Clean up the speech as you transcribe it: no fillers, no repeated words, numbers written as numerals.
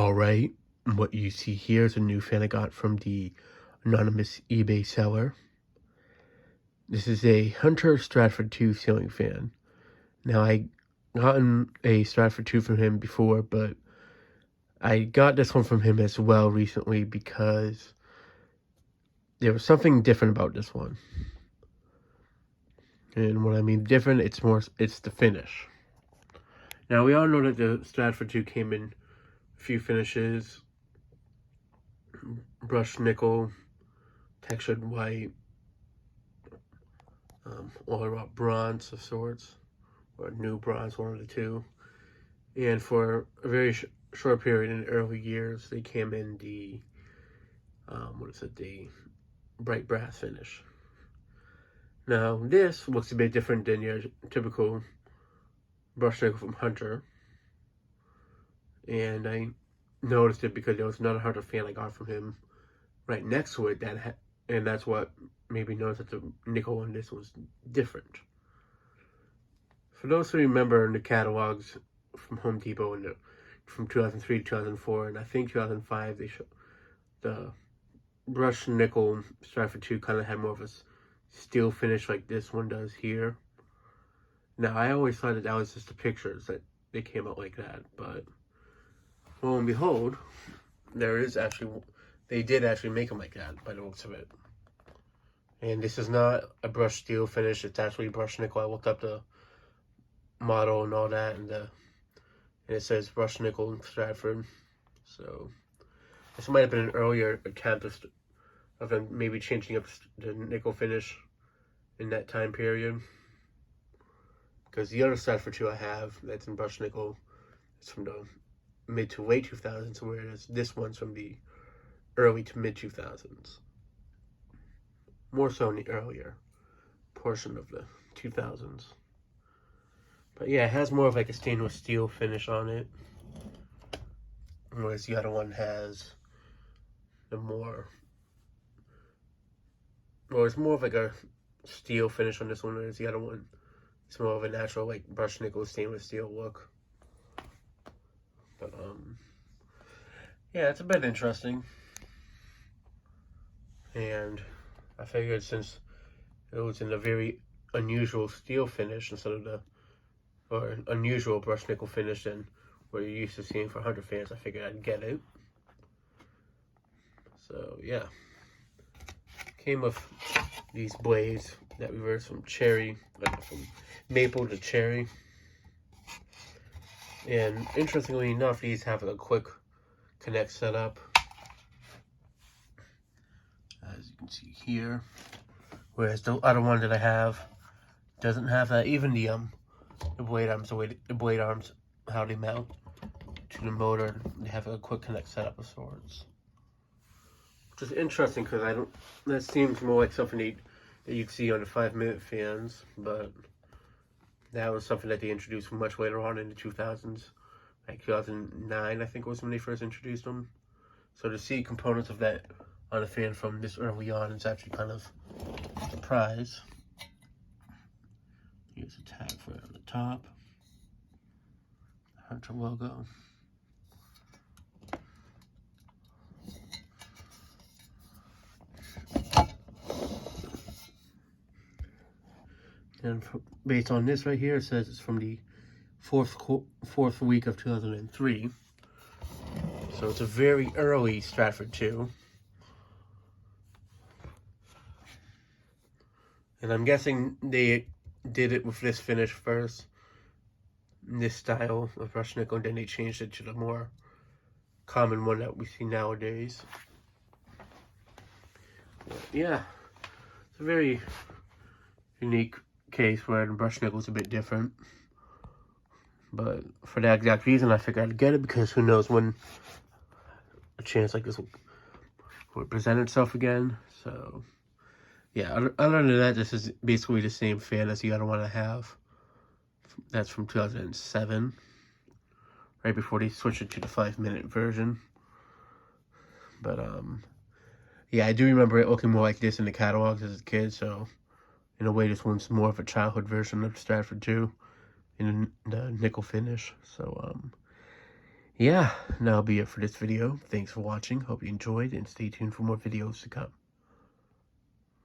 Alright, what you see here is a new fan I got from the anonymous eBay seller. This is a Hunter Stratford 2 ceiling fan. Now, I gotten a Stratford 2 from him before, but I got this one from him as well recently because there was something different about this one. And when I mean different, it's the finish. Now, we all know that the Stratford 2 came in a few finishes: brushed nickel, textured white, or bronze of sorts, or new bronze, one of the two. And for a very short period in the early years, they came in the the bright brass finish. Now, this looks a bit different than your typical brushed nickel from Hunter, and I noticed it because there was another Hunter fan I got from him right next to it, and that's what made me notice that the nickel on this was different. For those who remember in the catalogs from Home Depot from 2003 to 2004, and I think 2005, they showed the brushed nickel Stratford 2 kind of had more of a steel finish like this one does here. Now, I always thought that was just the pictures that they came out like that, but lo and behold, they did actually make them like that by the looks of it. And this is not a brushed steel finish, it's actually brushed nickel. I looked up the model and all that, and it says brushed nickel Stratford. So this might have been an earlier attempt of them maybe changing up the nickel finish in that time period. Because the other Stratford 2 I have that's in brushed nickel is from the mid to late 2000s, whereas this one's from the early to mid 2000s. More so in the earlier portion of the 2000s. But yeah, it has more of like a stainless steel finish on it, whereas the other one has it's more of like a steel finish on this one, whereas the other one, it's more of a natural like brushed nickel stainless steel look. But yeah, it's a bit interesting, and I figured since it was in a very unusual steel finish instead of or unusual brushed nickel finish than what you're used to seeing for Hunter fans, I figured I'd get it. So yeah, came with these blades that reverse from maple to cherry. And interestingly enough, these have a quick connect setup, as you can see here. Whereas the other one that I have doesn't have that. Even the blade arms, how they mount to the motor, they have a quick connect setup of sorts. Which is interesting because that seems more like something that you'd see on the 5-minute fans, but that was something that they introduced much later on in the 2000s. Like 2009, I think was when they first introduced them. So to see components of that on a fan from this early on is actually kind of a surprise. Here's a tag for it on the top. Hunter logo. And based on this right here, it says it's from the fourth week of 2003. So it's a very early Stratford 2. And I'm guessing they did it with this finish first, this style of brushed nickel, and then they changed it to the more common one that we see nowadays. But yeah, it's a very unique case where the brushed nickel is a bit different. But for that exact reason, I figured I'd get it, because who knows when a chance like this will present itself again. So yeah, other than that, this is basically the same fan as the other one I have. That's from 2007, right before they switched it to the 5-minute version. But yeah, I do remember it looking more like this in the catalogs as a kid, so in a way this one's more of a childhood version of Stratford 2 in the nickel finish. So yeah, that'll be it for this video. Thanks for watching. Hope you enjoyed, and stay tuned for more videos to come.